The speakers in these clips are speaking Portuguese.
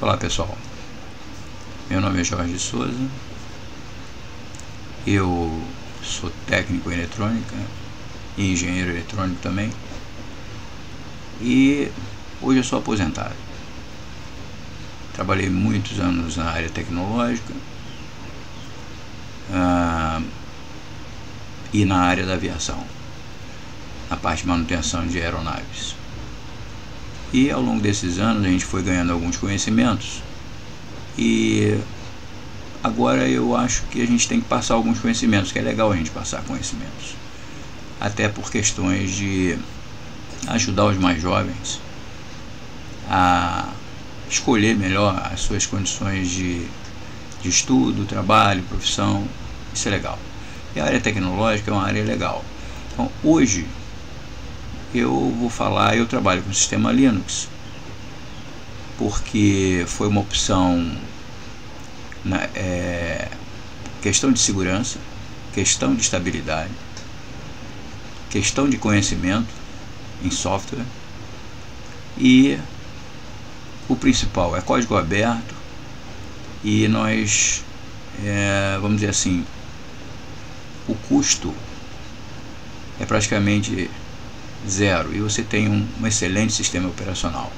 Olá pessoal, meu nome é Jorge Souza, eu sou técnico em eletrônica e engenheiro eletrônico também, e hoje eu sou aposentado. Trabalhei muitos anos na área tecnológica e na área da aviação, na parte de manutenção de aeronaves. E ao longo desses anos a gente foi ganhando alguns conhecimentos, e agora eu acho que a gente tem que passar alguns conhecimentos, que é legal a gente passar conhecimentos, até por questões de ajudar os mais jovens a escolher melhor as suas condições de estudo, trabalho, profissão. Isso é legal. E a área tecnológica é uma área legal. Então hoje eu vou falar, eu trabalho com o sistema Linux, porque foi uma opção questão de segurança, questão de estabilidade, questão de conhecimento em software, e o principal é código aberto, e nós, vamos dizer assim, o custo é praticamente zero, e você tem um excelente sistema operacional.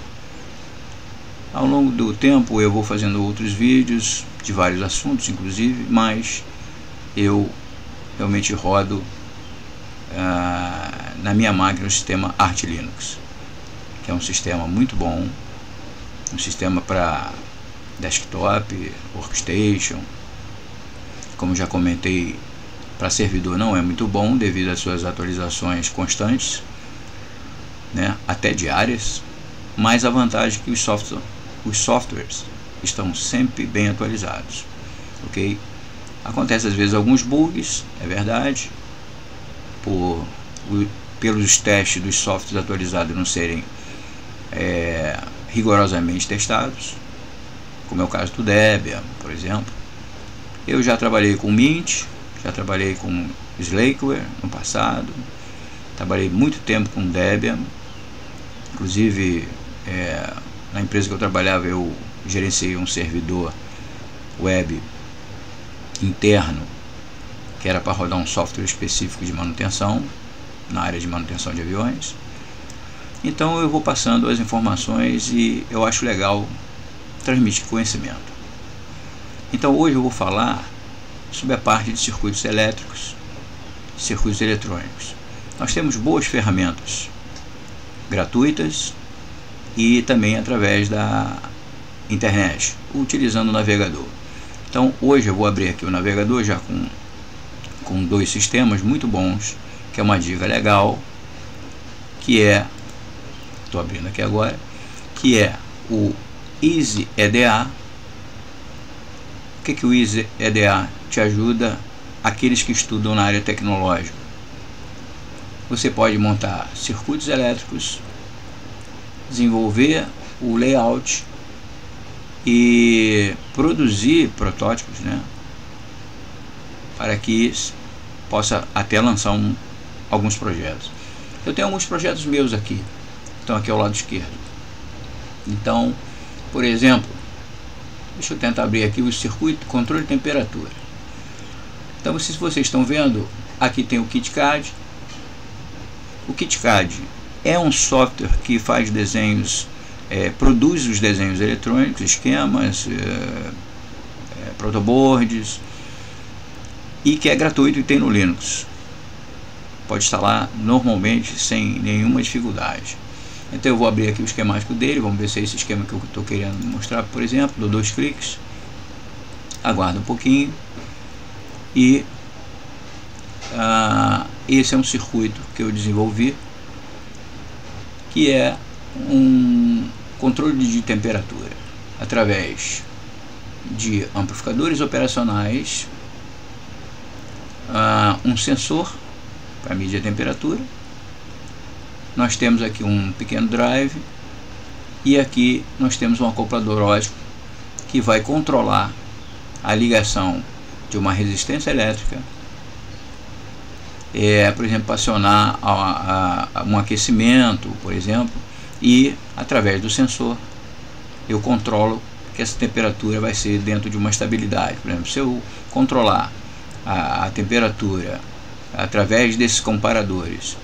Ao longo do tempo eu vou fazendo outros vídeos de vários assuntos, inclusive, mas eu realmente rodo na minha máquina o sistema Arch Linux, que é um sistema muito bom, um sistema para desktop, workstation. Como já comentei, para servidor não é muito bom devido às suas atualizações constantes, né, até diárias, mas a vantagem é que os softwares estão sempre bem atualizados, ok? Acontece às vezes alguns bugs, é verdade, pelos testes dos softwares atualizados não serem rigorosamente testados, como é o caso do Debian, por exemplo. Eu já trabalhei com Mint, já trabalhei com Slackware no passado, trabalhei muito tempo com Debian. Inclusive, na empresa que eu trabalhava, eu gerenciei um servidor web interno que era para rodar um software específico de manutenção, na área de manutenção de aviões. Então eu vou passando as informações e eu acho legal transmitir conhecimento. Então hoje eu vou falar sobre a parte de circuitos elétricos, circuitos eletrônicos. Nós temos boas ferramentas gratuitas e também através da internet, utilizando o navegador. Então hoje eu vou abrir aqui o navegador já com dois sistemas muito bons, que é uma dica legal, que é, estou abrindo aqui agora, que é o EasyEDA. O que o EasyEDA te ajuda? Aqueles que estudam na área tecnológica. Você pode montar circuitos elétricos, desenvolver o layout e produzir protótipos, né, para que possa até lançar alguns projetos. Eu tenho alguns projetos meus aqui, estão aqui ao lado esquerdo. Então, por exemplo, deixa eu tentar abrir aqui o circuito controle de temperatura. Então, se vocês estão vendo, aqui tem o KitCad. O KitCad é um software que faz desenhos, produz os desenhos eletrônicos, esquemas, protoboards, e que é gratuito e tem no Linux. Pode instalar normalmente sem nenhuma dificuldade. Então eu vou abrir aqui o esquemático dele, vamos ver se é esse esquema que eu estou querendo mostrar, por exemplo. Dou 2 cliques, aguardo um pouquinho, e esse é um circuito que eu desenvolvi, que é um controle de temperatura através de amplificadores operacionais, um sensor para medir a temperatura. Nós temos aqui um pequeno drive, e aqui nós temos um acoplador ótico que vai controlar a ligação de uma resistência elétrica, por exemplo, para acionar um aquecimento, por exemplo, e através do sensor eu controlo que essa temperatura vai ser dentro de uma estabilidade. Por exemplo, se eu controlar a temperatura através desses comparadores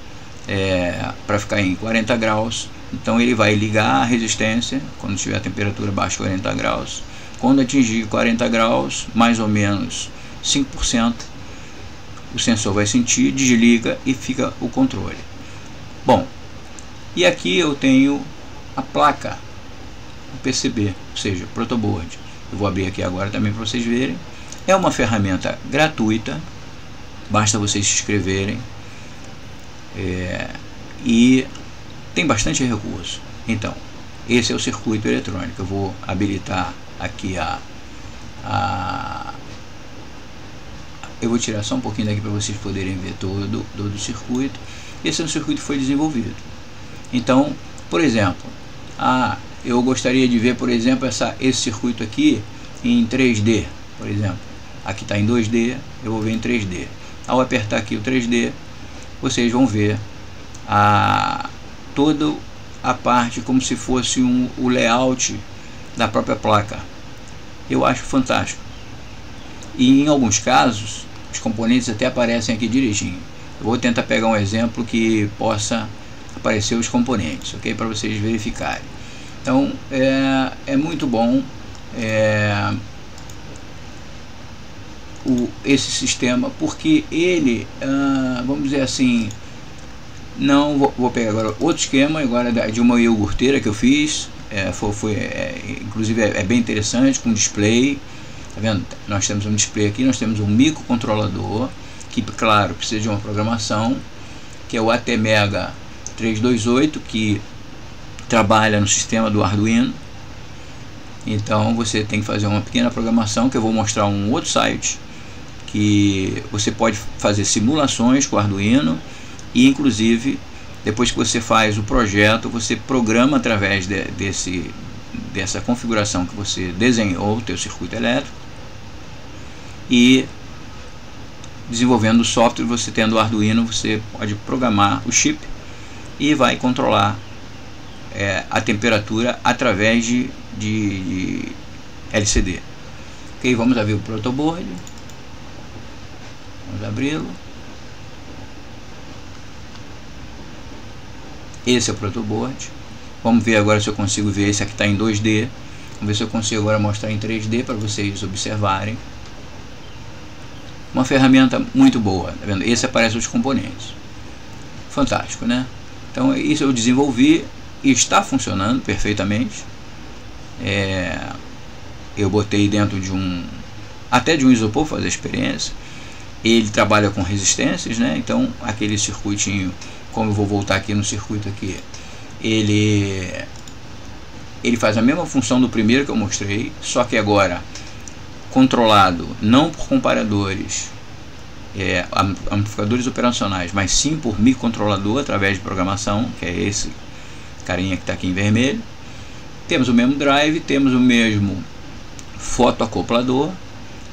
para ficar em 40 graus, então ele vai ligar a resistência quando tiver a temperatura abaixo de 40 graus. Quando atingir 40 graus, mais ou menos 5%, o sensor vai sentir, desliga e fica o controle. Bom, e aqui eu tenho a placa, o PCB, ou seja, protoboard. Eu vou abrir aqui agora também para vocês verem. É uma ferramenta gratuita, basta vocês se inscreverem, e tem bastante recurso. Então, esse é o circuito eletrônico. Eu vou habilitar aqui eu vou tirar só um pouquinho daqui para vocês poderem ver todo o circuito. Esse é um circuito que foi desenvolvido. Então, por exemplo, eu gostaria de ver, por exemplo, esse circuito aqui em 3D, por exemplo. Aqui está em 2D, eu vou ver em 3D. Ao apertar aqui o 3D, vocês vão ver toda a parte como se fosse o layout da própria placa. Eu acho fantástico. E em alguns casos, os componentes até aparecem aqui direitinho. Eu vou tentar pegar um exemplo que possa aparecer os componentes, ok? Para vocês verificarem. Então, é muito bom esse sistema, porque ele, vamos dizer assim, não vou pegar agora outro esquema agora de uma iogurteira que eu fiz, inclusive é bem interessante, com display. Tá vendo? Nós temos um display aqui, nós temos um microcontrolador que, claro, precisa de uma programação, que é o ATmega 328, que trabalha no sistema do Arduino. Então você tem que fazer uma pequena programação, que eu vou mostrar um outro site que você pode fazer simulações com o Arduino, e inclusive depois que você faz o projeto, você programa através dessa configuração que você desenhou o teu circuito elétrico, e desenvolvendo o software, você tendo o Arduino, você pode programar o chip e vai controlar a temperatura através de LCD. Ok, vamos abrir o protoboard. Vamos abri-lo. Esse é o protoboard. Vamos ver agora se eu consigo ver. Esse aqui está em 2D. Vamos ver se eu consigo agora mostrar em 3D para vocês observarem. Uma ferramenta muito boa, tá vendo? Esse aparece os componentes. Fantástico, né? Então isso eu desenvolvi e está funcionando perfeitamente. Eu botei dentro de até de um isopor para fazer a experiência. Ele trabalha com resistências, né? Então aquele circuitinho, como eu vou voltar aqui no circuito aqui, ele faz a mesma função do primeiro que eu mostrei, só que agora controlado não por comparadores, amplificadores operacionais, mas sim por microcontrolador através de programação, que é esse carinha que está aqui em vermelho. Temos o mesmo drive, temos o mesmo fotoacoplador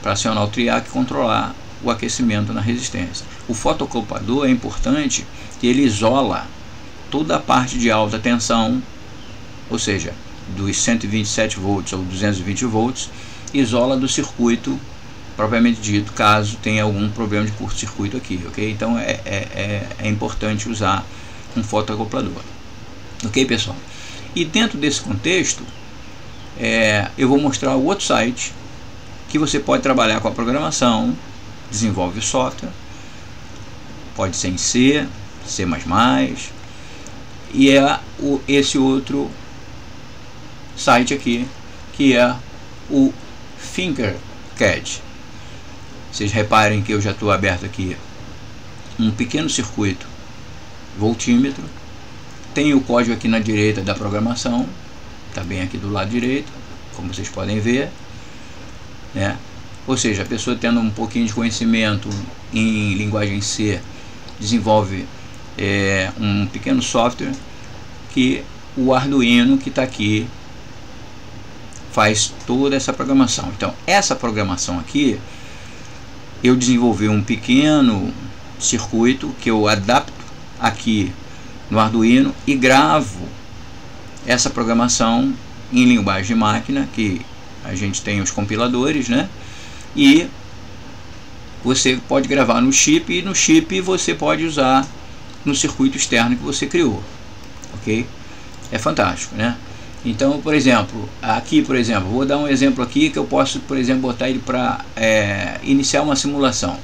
para acionar o triac e controlar o aquecimento na resistência. O fotoacoplador é importante que ele isola toda a parte de alta tensão, ou seja, dos 127 volts ou 220 volts, isola do circuito propriamente dito, caso tenha algum problema de curto-circuito aqui, ok? Então é importante usar um fotoacoplador, ok, pessoal? E dentro desse contexto, eu vou mostrar o outro site que você pode trabalhar com a programação, desenvolve o software, pode ser em C, C++, e esse outro site aqui, que é o Tinkercad. Vocês reparem que eu já estou aberto aqui um pequeno circuito voltímetro. Tem o código aqui na direita da programação, está bem aqui do lado direito, como vocês podem ver, né? Ou seja, a pessoa tendo um pouquinho de conhecimento em linguagem C, desenvolve um pequeno software que o Arduino que está aqui faz toda essa programação. Então essa programação aqui, eu desenvolvi um pequeno circuito que eu adapto aqui no Arduino e gravo essa programação em linguagem de máquina, que a gente tem os compiladores, né? E você pode gravar no chip, e no chip você pode usar no circuito externo que você criou, ok? É fantástico, né? Então, por exemplo, aqui, por exemplo, vou dar um exemplo aqui que eu posso, por exemplo, botar ele para iniciar uma simulação.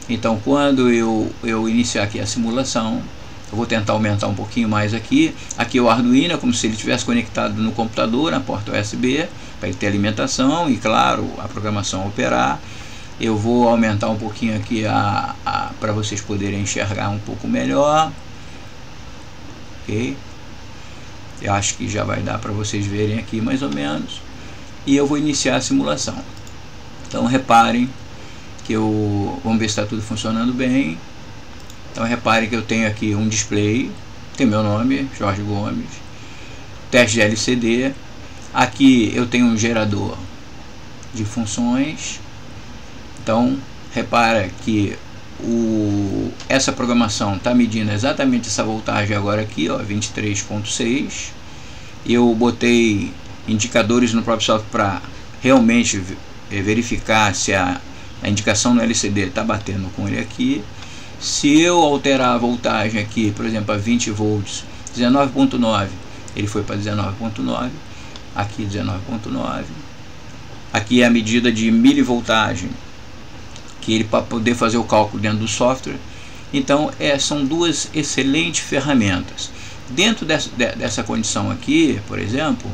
Então, quando eu iniciar aqui a simulação, eu vou tentar aumentar um pouquinho mais aqui. Aqui o Arduino é como se ele estivesse conectado no computador, na porta USB, para ele ter alimentação e, claro, a programação operar. Eu vou aumentar um pouquinho aqui para vocês poderem enxergar um pouco melhor. Ok? Eu acho que já vai dar para vocês verem aqui mais ou menos. E eu vou iniciar a simulação. Então reparem que vamos ver se está tudo funcionando bem. Então reparem que eu tenho aqui um display, tem meu nome, Jorge Gomes, teste de LCD. Aqui eu tenho um gerador de funções. Então repara que essa programação está medindo exatamente essa voltagem agora aqui, ó, 23.6. Eu botei indicadores no próprio software para realmente verificar se a indicação no LCD está batendo com ele aqui. Se eu alterar a voltagem aqui, por exemplo, a 20 volts, 19.9, ele foi para 19.9, aqui 19.9. Aqui é a medida de milivoltagem, que ele para poder fazer o cálculo dentro do software. Então são duas excelentes ferramentas. Dentro dessa condição aqui, por exemplo,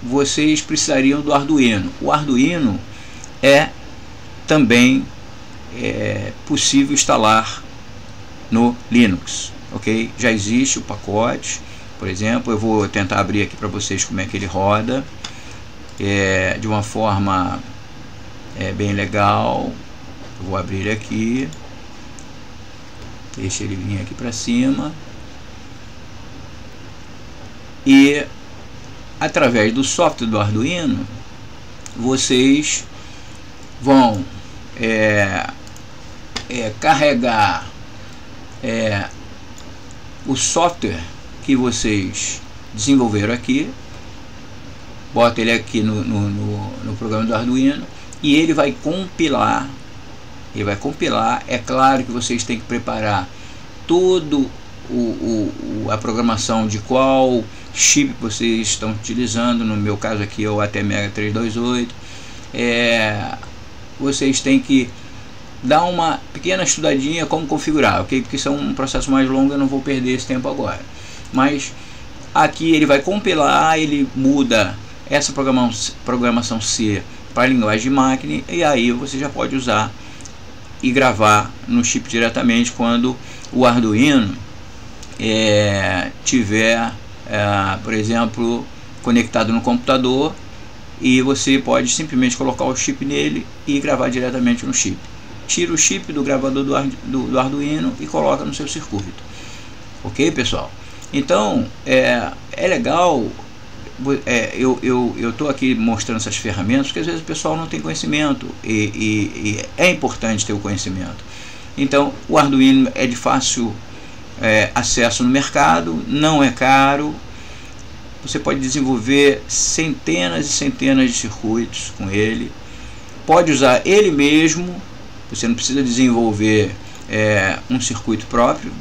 vocês precisariam do Arduino. O Arduino é também possível instalar no Linux, ok? Já existe o pacote, por exemplo. Eu vou tentar abrir aqui para vocês como é que ele roda. De uma forma bem legal. Eu vou abrir aqui, deixa ele vir aqui para cima, e através do software do Arduino vocês vão carregar o software que vocês desenvolveram aqui. Bota ele aqui no programa do Arduino e ele vai compilar. É claro que vocês têm que preparar todo a programação de qual chip vocês estão utilizando. No meu caso aqui é o ATmega 328. Vocês têm que dar uma pequena estudadinha como configurar, ok? Porque isso é um processo mais longo, eu não vou perder esse tempo agora. Mas aqui ele vai compilar, ele muda essa programação C para a linguagem de máquina, e aí você já pode usar e gravar no chip diretamente quando o Arduino tiver, por exemplo, conectado no computador, e você pode simplesmente colocar o chip nele e gravar diretamente no chip. Tira o chip do gravador do Arduino e coloca no seu circuito. Ok, pessoal? Então é legal. Eu estou aqui mostrando essas ferramentas porque às vezes o pessoal não tem conhecimento, e é importante ter o conhecimento. Então o Arduino é de fácil acesso no mercado, não é caro. Você pode desenvolver centenas e centenas de circuitos com ele. Pode usar ele mesmo. Você não precisa desenvolver um circuito próprio,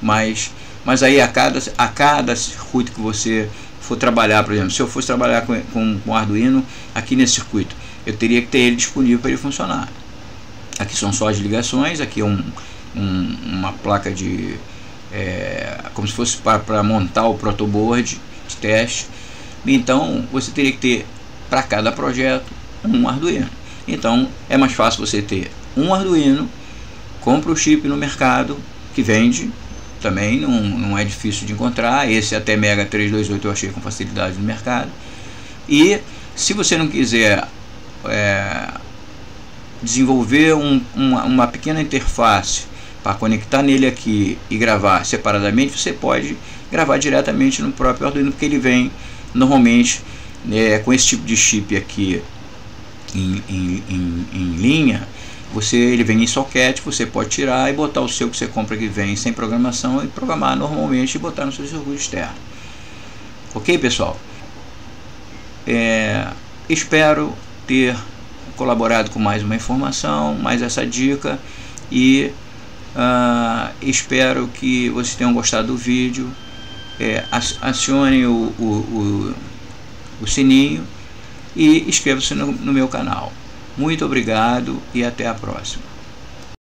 mas aí a cada circuito que você for trabalhar, por exemplo, se eu fosse trabalhar com Arduino aqui nesse circuito, eu teria que ter ele disponível para ele funcionar. Aqui são só as ligações, aqui é uma placa de como se fosse para montar o protoboard de teste. Então você teria que ter para cada projeto um Arduino. Então é mais fácil você ter um Arduino, compra o chip no mercado que vende. Também não é difícil de encontrar. Esse ATmega 328 eu achei com facilidade no mercado. E se você não quiser desenvolver uma pequena interface para conectar nele aqui e gravar separadamente, você pode gravar diretamente no próprio Arduino, porque ele vem normalmente com esse tipo de chip aqui em linha. Ele vem em soquete, você pode tirar e botar o seu que você compra que vem sem programação e programar normalmente e botar no seu circuito externo. Ok, pessoal? Espero ter colaborado com mais uma informação, mais essa dica, e espero que vocês tenham gostado do vídeo. Acione o sininho e inscreva-se no meu canal. Muito obrigado e até a próxima.